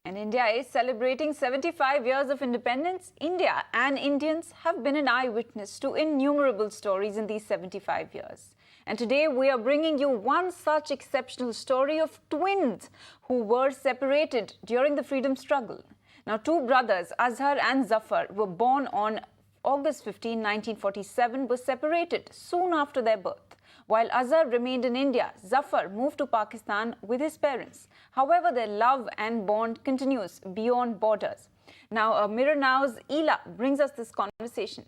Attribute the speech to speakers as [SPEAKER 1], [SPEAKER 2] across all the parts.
[SPEAKER 1] And India is celebrating 75 years of independence. India and Indians have been an eyewitness to innumerable stories in these 75 years. And today we are bringing you one such exceptional story of twins who were separated during the freedom struggle. Now, two brothers, Azhar and Zafar, were born on August 15, 1947, were separated soon after their birth. While Azhar remained in India, Zafar moved to Pakistan with his parents. However, their love and bond continues beyond borders. Now, Mirror Now's Ela brings us this conversation.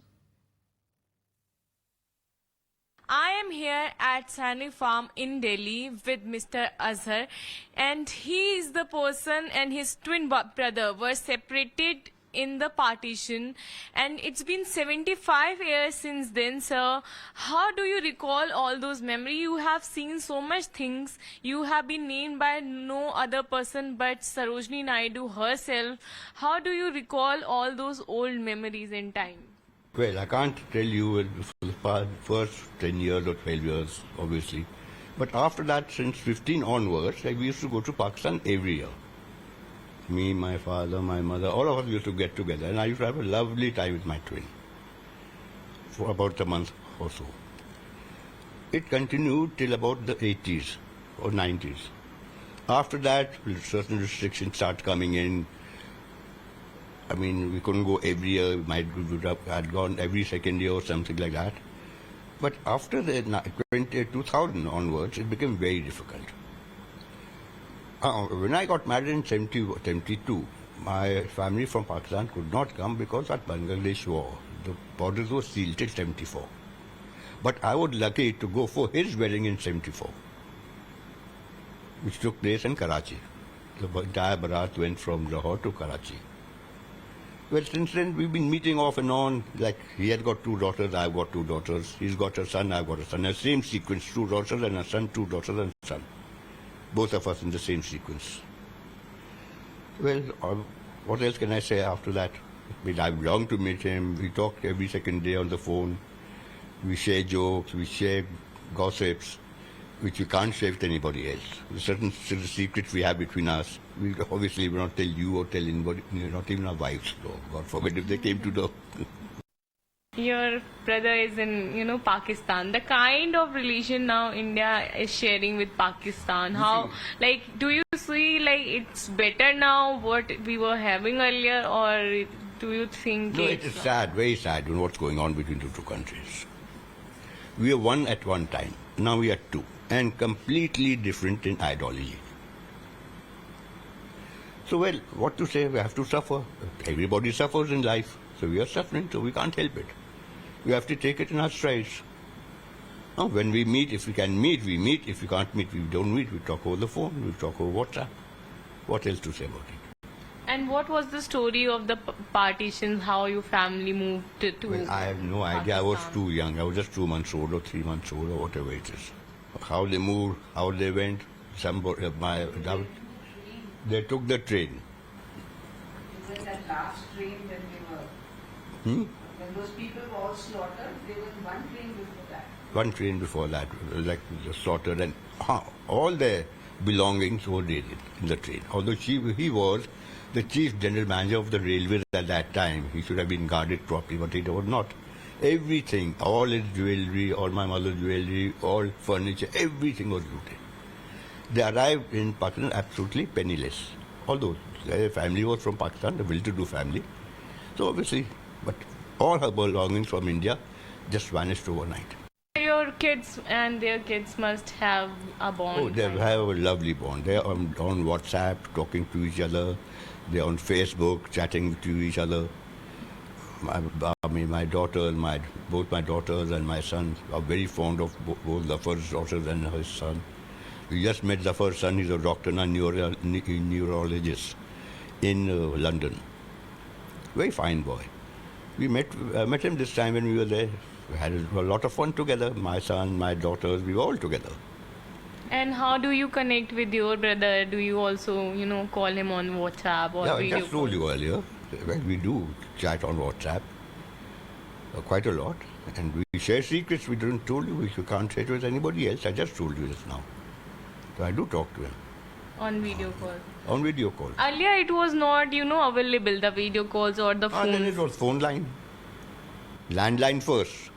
[SPEAKER 2] I am here at Sani Farm in Delhi with Mr. Azhar, and he is the person and his twin brother were separated in the partition, and it's been 75 years since then, sir. How do you recall all those memories? You have seen so much things. You have been named by no other person but Sarojini Naidu herself. How do you recall all those old memories in time?
[SPEAKER 3] Well, I can't tell you for the first 10 years or 12 years, obviously. But after that, since 15 onwards, we used to go to Pakistan every year. Me, my father, my mother, all of us used to get together. And I used to have a lovely time with my twin for about a month or so. It continued till about the 80s or 90s. After that, certain restrictions started coming in. I mean, we couldn't go every year. We had gone every second year or something like that. But after the 2000 onwards, it became very difficult. When I got married in 72, my family from Pakistan could not come because of Bangladesh war. The borders were sealed till 74. But I was lucky to go for his wedding in 74, which took place in Karachi. The entire barat went from Lahore to Karachi. Well, since then, we've been meeting off and on. Like, he had got two daughters, I've got two daughters. He's got a son, I've got a son. The same sequence, two daughters and a son, two daughters and a son. Both of us in the same sequence. Well, what else can I say after that? I mean, I longed to meet him. We talked every second day on the phone. We share jokes, we share gossips, which we can't share with anybody else. There's certain secrets we have between us. We obviously will not tell you or tell anybody, not even our wives. So God forbid if they came to know.
[SPEAKER 2] Your brother is in, Pakistan. The kind of relation now India is sharing with Pakistan. How, do you see, it's better now what we were having earlier, or do you think
[SPEAKER 3] No, it is sad, very sad, what's going on between the two countries. We were one at one time. Now we are two, and completely different in ideology. So, well, what to say? We have to suffer. Everybody suffers in life. So we are suffering, so we can't help it. We have to take it in our strides. Now, when we meet, if we can meet, we meet. If we can't meet, we don't meet. We talk over the phone, we talk over WhatsApp. What else to say about it?
[SPEAKER 2] And what was the story of the partition, how your family moved to
[SPEAKER 3] Well, I have no idea. I was too young. I was just 2 months old or 3 months old or whatever it is. How they moved, how they went. They took the train.
[SPEAKER 1] It was that last train when they were... When those people were all slaughtered, they were in one train before that.
[SPEAKER 3] One train before that, like slaughtered, and all their belongings were in the train. Although he was the chief general manager of the railways at that time, he should have been guarded properly, but he was not. Everything, all his jewelry, all my mother's jewelry, all furniture, everything was looted. They arrived in Pakistan absolutely penniless. Although their family was from Pakistan, a well-to-do family. So obviously, but all her belongings from India just vanished overnight.
[SPEAKER 2] Your kids and their kids must have a bond.
[SPEAKER 3] Oh, they have a lovely bond. They are on WhatsApp, talking to each other. They are on Facebook, chatting to each other. My daughter, both my daughters and my son are very fond of both Zafar's daughters and his son. We just met Zafar's son. He's a doctor and a neurologist in London. Very fine boy. We met him this time when we were there. We had a lot of fun together. My son, my daughters, we were all together.
[SPEAKER 2] And how do you connect with your brother? Do you also, call him on WhatsApp or video
[SPEAKER 3] I just told you earlier. Well, we do chat on WhatsApp quite a lot. And we share secrets we didn't told you. We can't share it with anybody else. I just told you this now. So I do talk to him.
[SPEAKER 2] On video call.
[SPEAKER 3] on video call.
[SPEAKER 2] Earlier it was not, available, the video calls or the
[SPEAKER 3] And then
[SPEAKER 2] phone.
[SPEAKER 3] it was phone line. Landline first.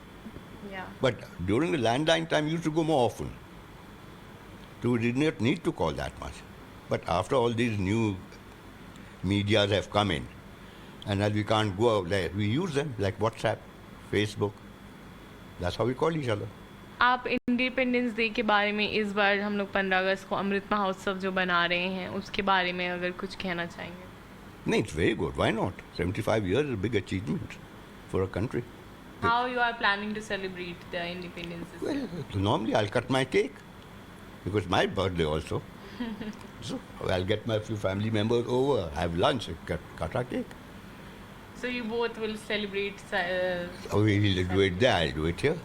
[SPEAKER 2] Yeah.
[SPEAKER 3] But during the landline time, you used to go more often. So we did not need to call that much. But after all these new medias have come in, and as we can't go out there, we use them like WhatsApp, Facebook. That's how we call each other.
[SPEAKER 2] आप independence day के बारे में इस बार हम लोग 15 अगस्त को अमृत महोत्सव जो बना रहे हैं उसके बारे में अगर कुछ कहना चाहेंगे.
[SPEAKER 3] No, it's very good. Why not? 75 years is a big achievement for a country.
[SPEAKER 2] How you are planning to celebrate the independence?
[SPEAKER 3] Well, normally I'll cut my cake because my birthday also. So I'll get my few family members over, have lunch, cut our cake.
[SPEAKER 2] So you both will celebrate.
[SPEAKER 3] We'll do it there, I'll do it here.